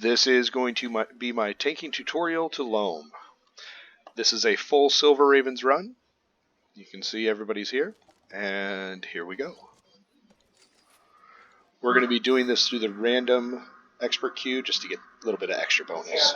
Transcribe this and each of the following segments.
This is going to be my tanking tutorial to LoMM. This is a full Silver Ravens run. You can see everybody's here, and here we go. We're going to be doing this through the random expert queue just to get a little bit of extra bonus.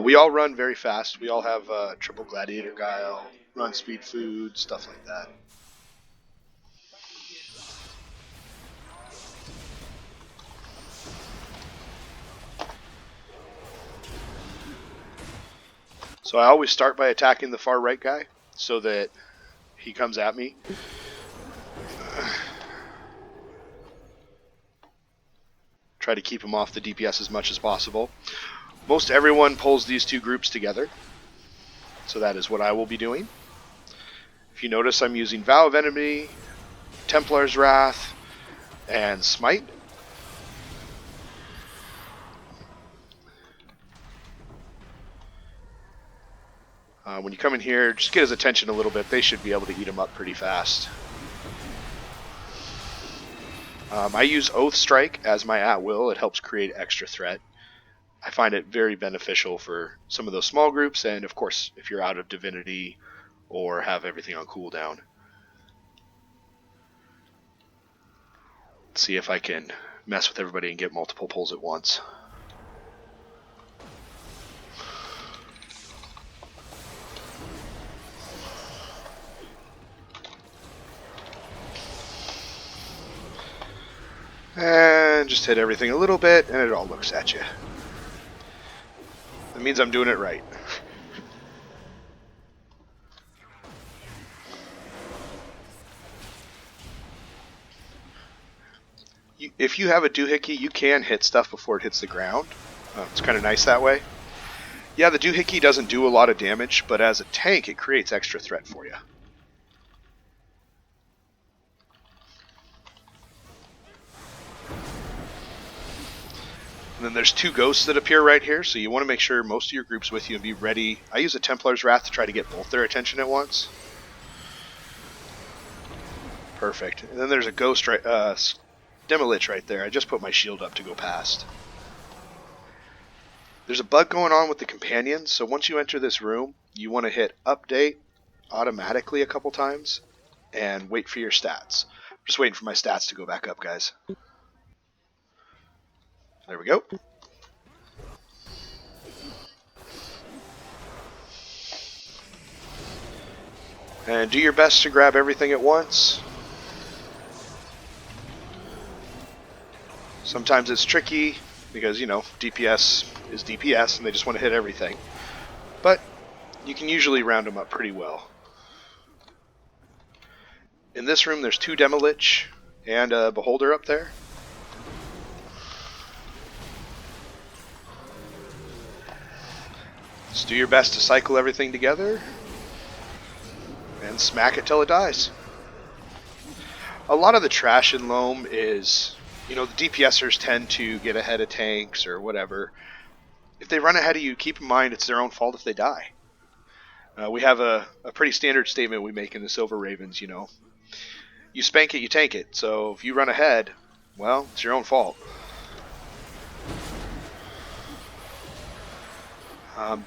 We all run very fast. We all have triple gladiator guile, run speed food, stuff like that. So I always start by attacking the far right guy so that he comes at me. Try to keep him off the DPS as much as possible. Most everyone pulls these two groups together, so that is what I will be doing. If you notice, I'm using Vow of Enemy, Templar's Wrath, and Smite. When you come in here, just get his attention a little bit. They should be able to eat him up pretty fast. I use Oath Strike as my at-will. It helps create extra threat. I find it very beneficial for some of those small groups, and of course, if you're out of Divinity or have everything on cooldown. Let's see if I can mess with everybody and get multiple pulls at once. And just hit everything a little bit, and it all looks at you. That means I'm doing it right. If you have a doohickey, you can hit stuff before it hits the ground. It's kind of nice that way. Yeah, the doohickey doesn't do a lot of damage, but as a tank, it creates extra threat for you. And then there's two ghosts that appear right here, so you want to make sure most of your group's with you and be ready. I use a Templar's Wrath to try to get both their attention at once. Perfect. And then there's a ghost Demolich right there. I just put my shield up to go past. There's a bug going on with the companions, so once you enter this room, you want to hit update automatically a couple times and wait for your stats. I'm just waiting for my stats to go back up, guys. There we go. And do your best to grab everything at once. Sometimes it's tricky because, you know, DPS is DPS and they just want to hit everything. But you can usually round them up pretty well. In this room there's two Demolich and a Beholder up there. Just do your best to cycle everything together and smack it till it dies. A lot of the trash in LoMM is, you know, the DPSers tend to get ahead of tanks or whatever. If they run ahead of you, keep in mind it's their own fault if they die. We have a pretty standard statement we make in the Silver Ravens, you know. You spank it, you tank it. So if you run ahead, well, it's your own fault.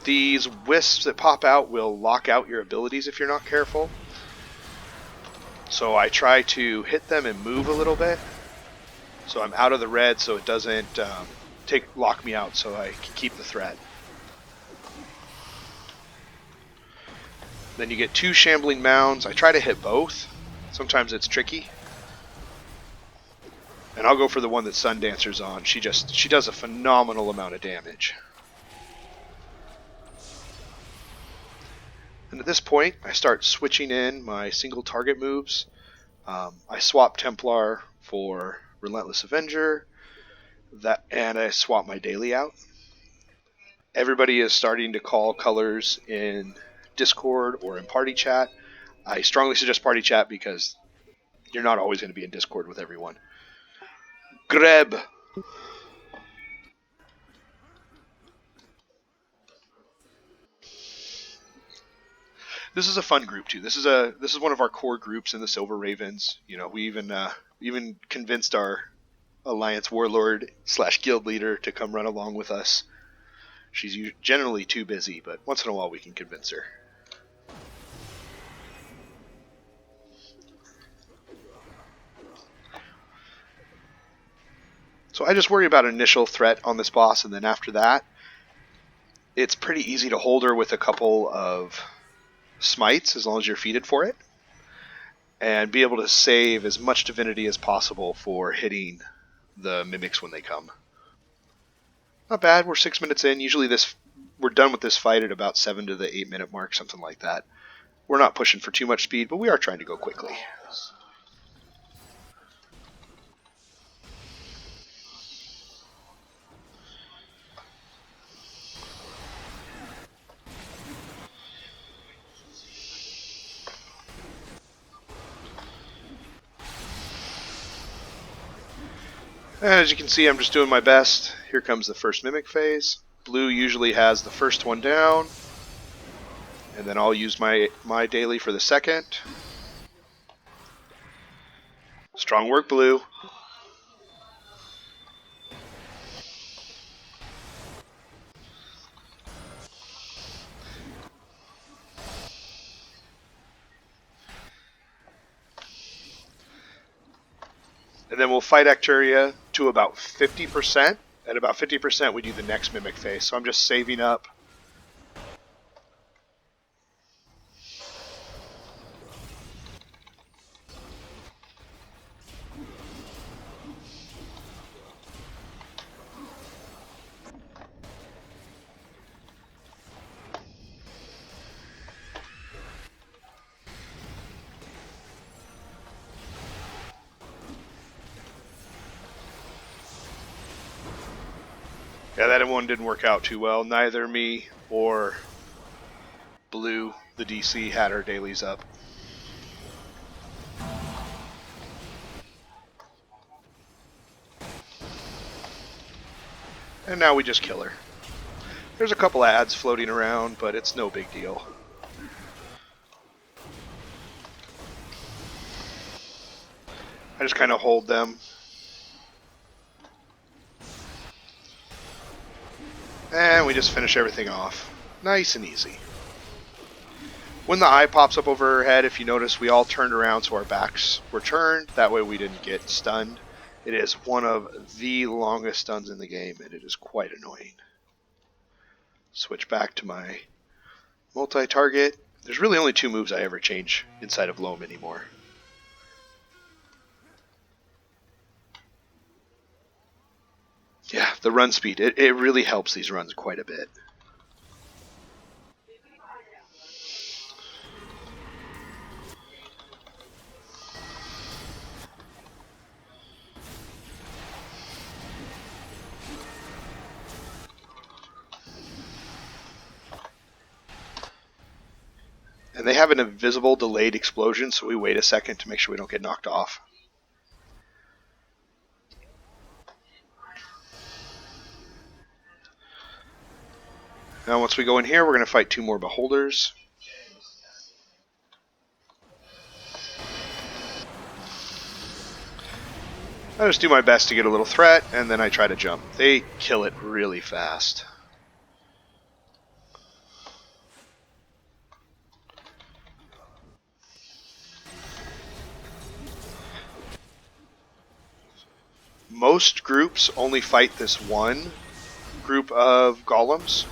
These wisps that pop out will lock out your abilities if you're not careful. So I try to hit them and move a little bit. So I'm out of the red so it doesn't lock me out so I can keep the threat. Then you get two Shambling mounds. I try to hit both. Sometimes it's tricky. And I'll go for the one that Sundancer's on. She does a phenomenal amount of damage. And at this point, I start switching in my single target moves. I swap Templar for Relentless Avenger, and I swap my daily out. Everybody is starting to call colors in Discord or in party chat. I strongly suggest party chat because You're not always going to be in Discord with everyone. Greb. This is a fun group too. This is one of our core groups in the Silver Ravens. You know, we even convinced our Alliance Warlord / Guild Leader to come run along with us. She's generally too busy, but once in a while we can convince her. So I just worry about initial threat on this boss, and then after that, it's pretty easy to hold her with a couple of smites, as long as you're feeded for it, and be able to save as much divinity as possible for hitting the mimics when they come. Not bad, we're 6 minutes in. Usually we're done with this fight at about 7 to the 8 minute mark, something like that. We're not pushing for too much speed, but we are trying to go quickly. And as you can see, I'm just doing my best. Here comes the first mimic phase. Blue usually has the first one down, and then I'll use my daily for the second. Strong work, Blue. And then we'll fight Acturia to about 50%. At about 50%, we do the next mimic phase. So I'm just saving up. Yeah, that one didn't work out too well. Neither me or Blue, the DC, had our dailies up. And now we just kill her. There's a couple ads floating around, but it's no big deal. I just kind of hold them. And we just finish everything off. Nice and easy. When the eye pops up over her head, if you notice, we all turned around so our backs were turned. That way we didn't get stunned. It is one of the longest stuns in the game, and it is quite annoying. Switch back to my multi-target. There's really only 2 moves I ever change inside of LoMM anymore. Yeah, the run speed. It really helps these runs quite a bit. And they have an invisible delayed explosion, so we wait a second to make sure we don't get knocked off. Now once we go in here, we're going to fight 2 more beholders. I just do my best to get a little threat, and then I try to jump. They kill it really fast. Most groups only fight this one group of golems.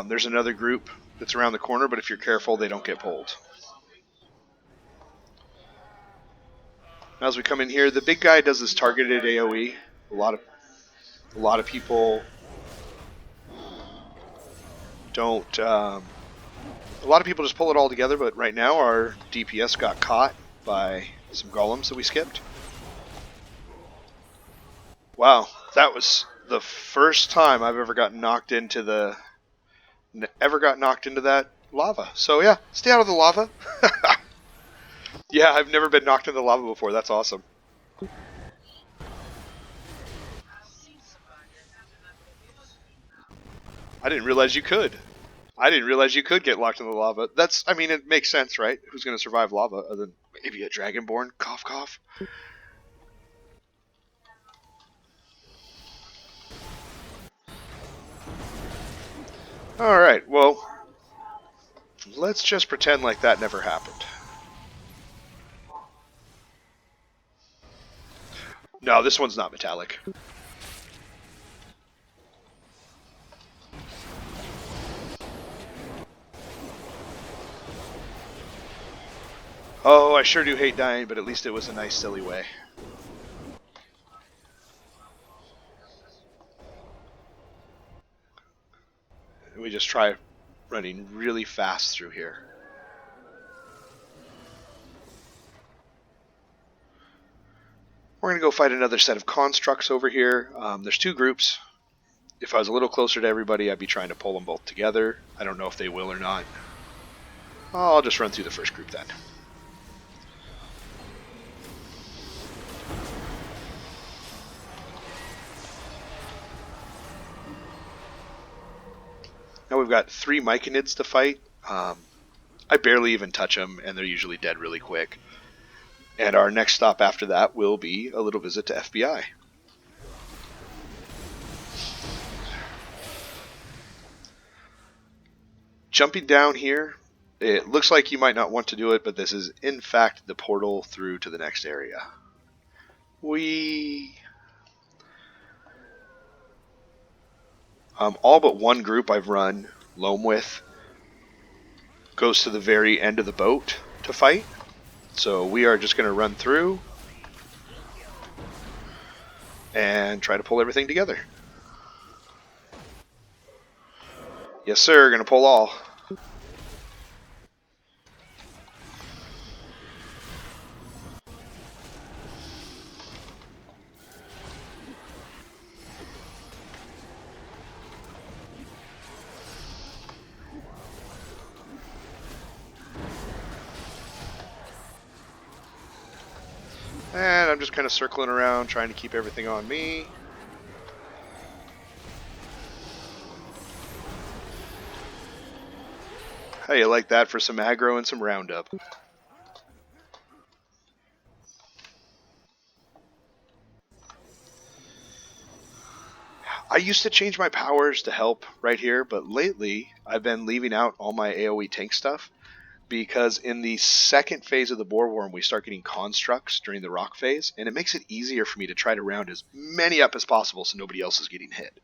There's another group that's around the corner, but if you're careful, they don't get pulled. Now as we come in here, the big guy does this targeted AoE. A lot of people don't. A lot of people just pull it all together, but right now our DPS got caught by some golems that we skipped. Wow, that was the first time I've ever gotten knocked into that lava. So yeah, stay out of the lava. Yeah, I've never been knocked in the lava before. That's awesome. I didn't realize you could. I didn't realize you could get locked in the lava. That's, I mean, it makes sense, right? Who's going to survive lava other than maybe a dragonborn? Cough, cough. Alright, well, let's just pretend like that never happened. No, this one's not metallic. Oh, I sure do hate dying, but at least it was a nice, silly way. We just try running really fast through here. We're going to go fight another set of constructs over here. There's two groups. If I was a little closer to everybody, I'd be trying to pull them both together. I don't know if they will or not. I'll just run through the first group then. Now we've got 3 myconids to fight. I barely even touch them, and they're usually dead really quick. And our next stop after that will be a little visit to FBI. Jumping down here, it looks like you might not want to do it, but this is in fact the portal through to the next area. All but one group I've run LoMM with goes to the very end of the boat to fight. So we are just going to run through and try to pull everything together. Yes, sir. Going to pull all. And I'm just kind of circling around, trying to keep everything on me. How do you like that for some aggro and some roundup? I used to change my powers to help right here, but lately I've been leaving out all my AoE tank stuff because in the second phase of the Boreworm we start getting constructs during the rock phase, and it makes it easier for me to try to round as many up as possible so nobody else is getting hit.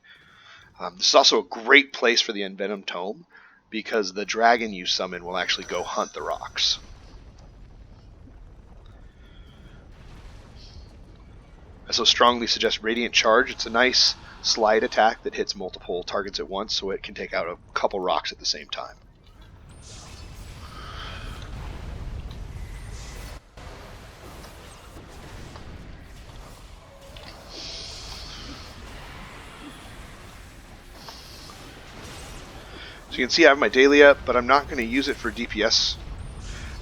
This is also a great place for the Envenom Tome because the dragon you summon will actually go hunt the rocks. I so strongly suggest Radiant Charge. It's a nice slide attack that hits multiple targets at once, so it can take out a couple rocks at the same time. So you can see I have my daily up, but I'm not going to use it for DPS.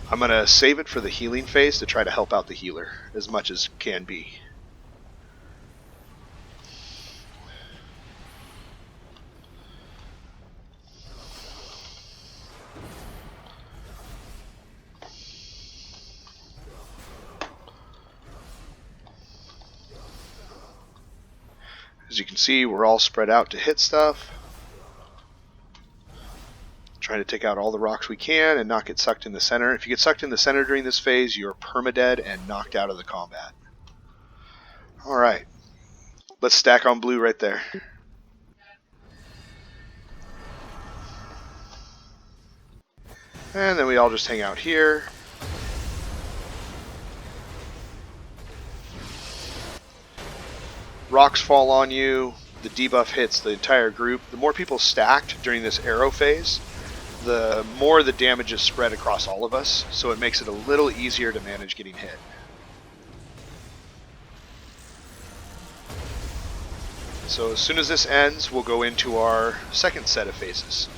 I'm going to save it for the healing phase to try to help out the healer as much as can be. As you can see, we're all spread out to hit stuff. Trying to take out all the rocks we can and not get sucked in the center. If you get sucked in the center during this phase, you're permadead and knocked out of the combat. Alright, let's stack on blue right there. And then we all just hang out here. Rocks fall on you, the debuff hits the entire group. The more people stacked during this arrow phase, the more the damage is spread across all of us, so it makes it a little easier to manage getting hit. So as soon as this ends, we'll go into our second set of phases.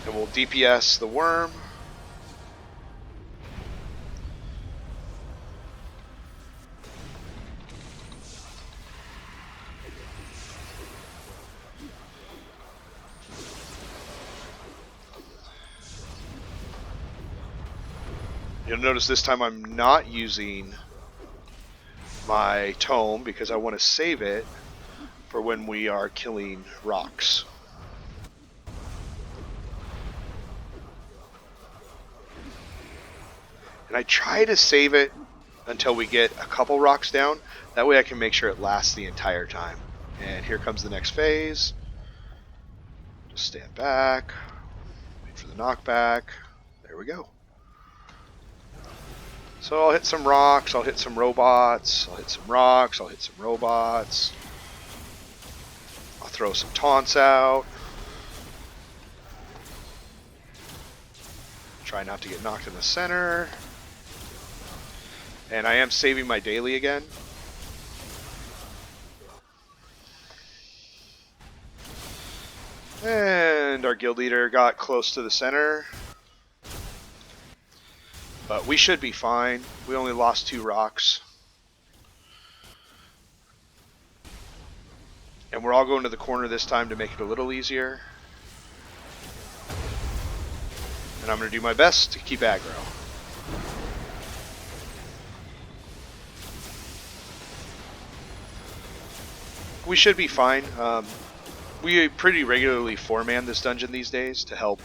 And we'll DPS the worm. You'll notice this time I'm not using my tome because I want to save it for when we are killing rocks. And I try to save it until we get a couple rocks down. That way I can make sure it lasts the entire time. And here comes the next phase. Just stand back, wait for the knockback. There we go. So I'll hit some rocks, I'll hit some robots, I'll hit some rocks, I'll hit some robots. I'll throw some taunts out. Try not to get knocked in the center. And I am saving my daily again. And our guild leader got close to the center. But we should be fine. We only lost 2 rocks. And we're all going to the corner this time to make it a little easier. And I'm going to do my best to keep aggro. We should be fine. We pretty regularly 4-man this dungeon these days to help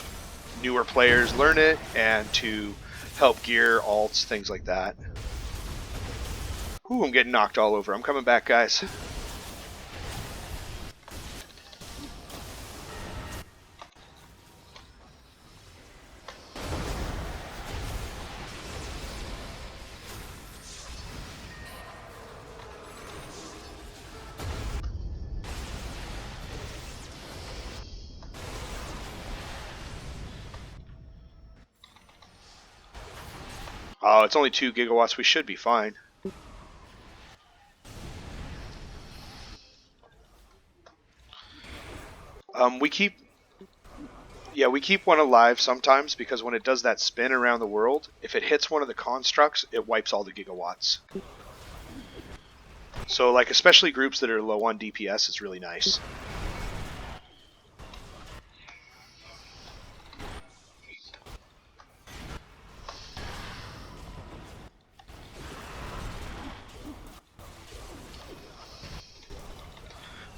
newer players learn it and to help gear, alts, things like that. Ooh, I'm getting knocked all over. I'm coming back, guys. Oh, it's only 2 gigawatts. We should be fine. We keep one alive sometimes because when it does that spin around the world, if it hits one of the constructs, it wipes all the gigawatts. So, like, especially groups that are low on DPS, it's really nice.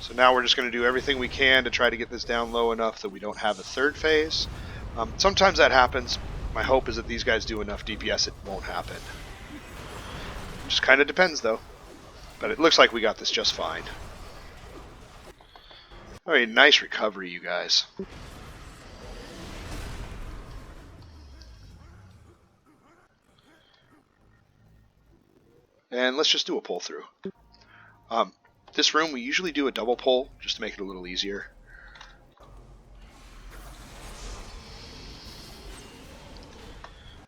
So now we're just going to do everything we can to try to get this down low enough that we don't have a third phase. Sometimes that happens. My hope is that these guys do enough DPS it won't happen. Just kind of depends though. But it looks like we got this just fine. I mean, nice recovery, you guys. And let's just do a pull through. This room, we usually do a double pull, just to make it a little easier.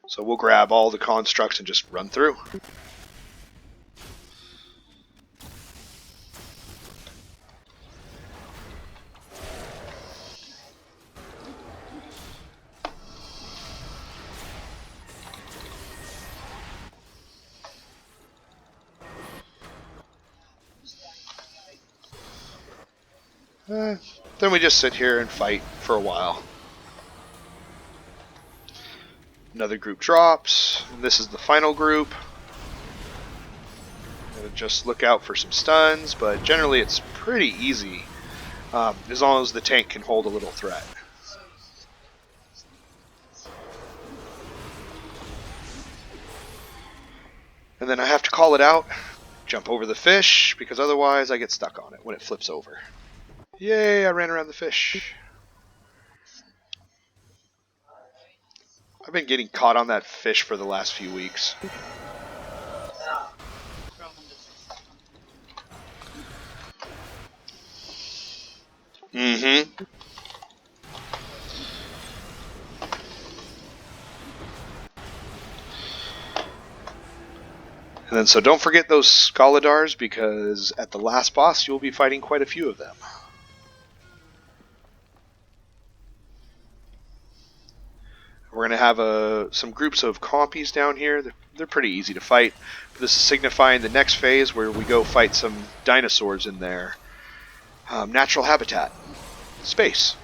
So we'll grab all the constructs and just run through. Then we just sit here and fight for a while. Another group drops. And this is the final group. Just look out for some stuns, but generally it's pretty easy as long as the tank can hold a little threat. And then I have to call it out, jump over the fish, because otherwise I get stuck on it when it flips over. Yay, I ran around the fish. I've been getting caught on that fish for the last few weeks. Mm-hmm. And then so don't forget those Scoladars, because at the last boss you'll be fighting quite a few of them. We're going to have some groups of compies down here. They're pretty easy to fight. But this is signifying the next phase where we go fight some dinosaurs in their natural habitat. Space.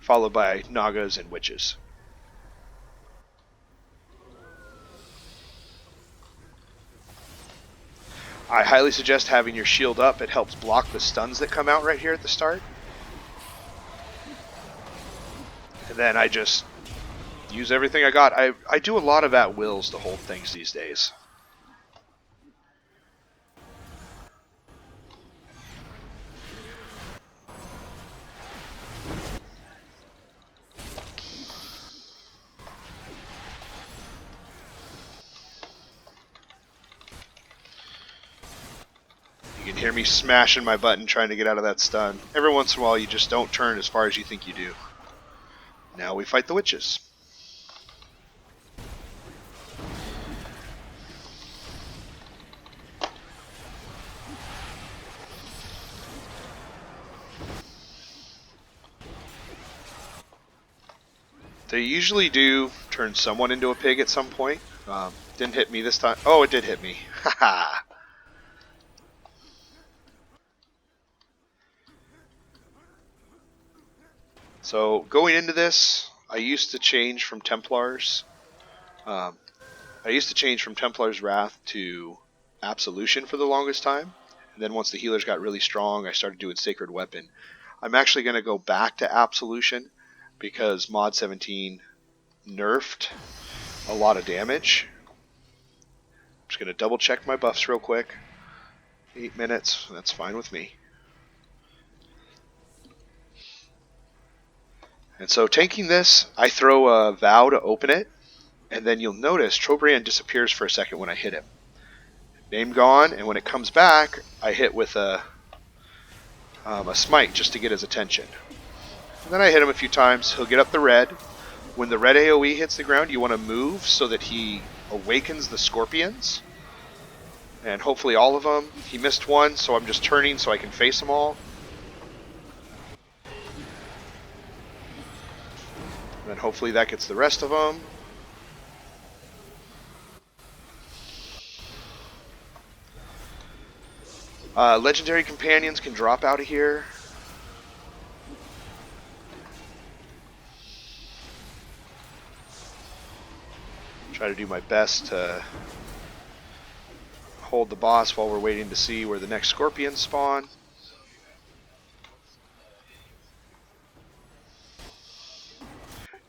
Followed by Nagas and witches. I highly suggest having your shield up. It helps block the stuns that come out right here at the start. And then I just use everything I got. I do a lot of at-wills to hold things these days. You can hear me smashing my button trying to get out of that stun. Every once in a while you just don't turn as far as you think you do. Now we fight the witches. They usually do turn someone into a pig at some point. Didn't hit me this time. Oh, it did hit me. Haha. So going into this, I used to change from Templar's. Templar's Wrath to Absolution for the longest time. And then once the healers got really strong, I started doing Sacred Weapon. I'm actually going to go back to Absolution because Mod 17 nerfed a lot of damage. I'm just going to double check my buffs real quick. 8 minutes, that's fine with me. And so tanking this, I throw a Vow to open it, and then you'll notice Trobriand disappears for a second when I hit him. Name gone, and when it comes back, I hit with a smite just to get his attention. And then I hit him a few times, he'll get up the red. When the red AoE hits the ground, you want to move so that he awakens the scorpions. And hopefully all of them. He missed one, so I'm just turning so I can face them all. And then hopefully that gets the rest of them. Legendary companions can drop out of here. Try to do my best to hold the boss while we're waiting to see where the next scorpions spawn.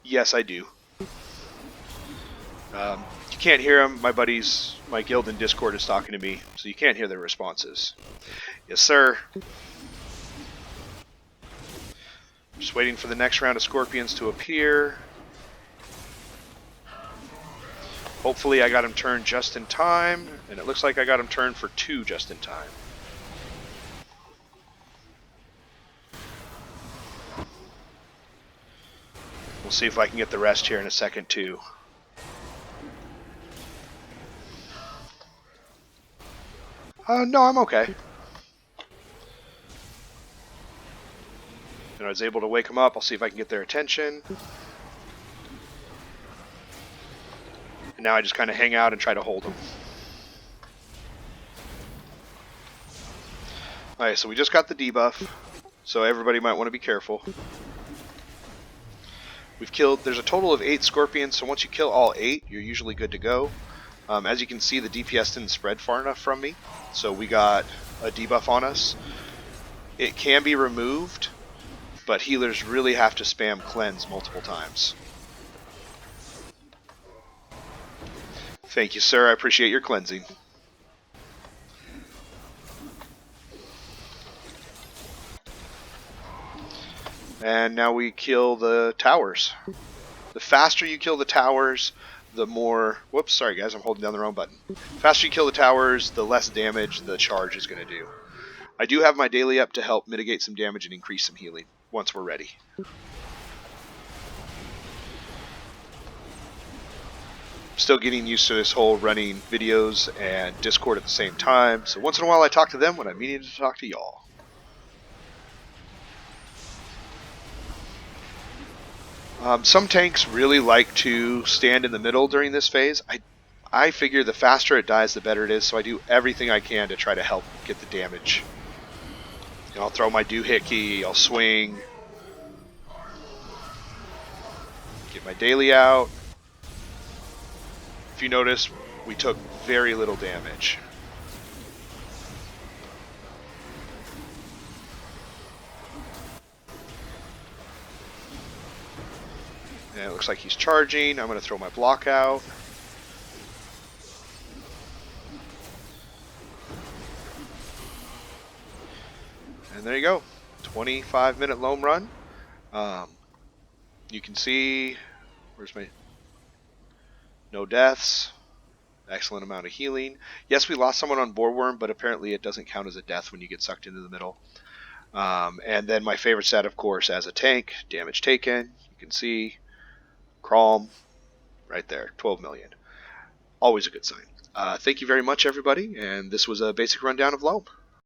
Yes, I do. You can't hear them. My guild in Discord is talking to me, so you can't hear their responses. Yes, sir. Just waiting for the next round of scorpions to appear. Hopefully I got him turned just in time, and it looks like I got him turned for 2 just in time. We'll see if I can get the rest here in a second too. No, I'm okay. And I was able to wake them up. I'll see if I can get their attention. And now I just kind of hang out and try to hold them. Alright, so we just got the debuff. So everybody might want to be careful. There's a total of 8 scorpions, so once you kill all 8, you're usually good to go. As you can see, the DPS didn't spread far enough from me, so we got a debuff on us. It can be removed, but healers really have to spam cleanse multiple times. Thank you, sir. I appreciate your cleansing. And now we kill the towers. The faster you kill the towers, the more... Whoops, sorry guys, I'm holding down the wrong button. The faster you kill the towers, the less damage the charge is going to do. I do have my daily up to help mitigate some damage and increase some healing once we're ready. Still getting used to this whole running videos and Discord at the same time, so once in a while I talk to them when I'm meaning to talk to y'all. Some tanks really like to stand in the middle during this phase. I figure the faster it dies, the better it is, so I do everything I can to try to help get the damage. And I'll throw my doohickey, I'll swing, get my daily out. If you notice, we took very little damage. And it looks like he's charging. I'm going to throw my block out. And there you go. 25-minute LoMM run. You can see, where's my, no deaths. Excellent amount of healing. Yes, we lost someone on Boreworm, but apparently it doesn't count as a death when you get sucked into the middle. And then my favorite stat, of course, as a tank, damage taken. You can see Crom right there, 12 million. Always a good sign. Thank you very much, everybody, and this was a basic rundown of LoMM.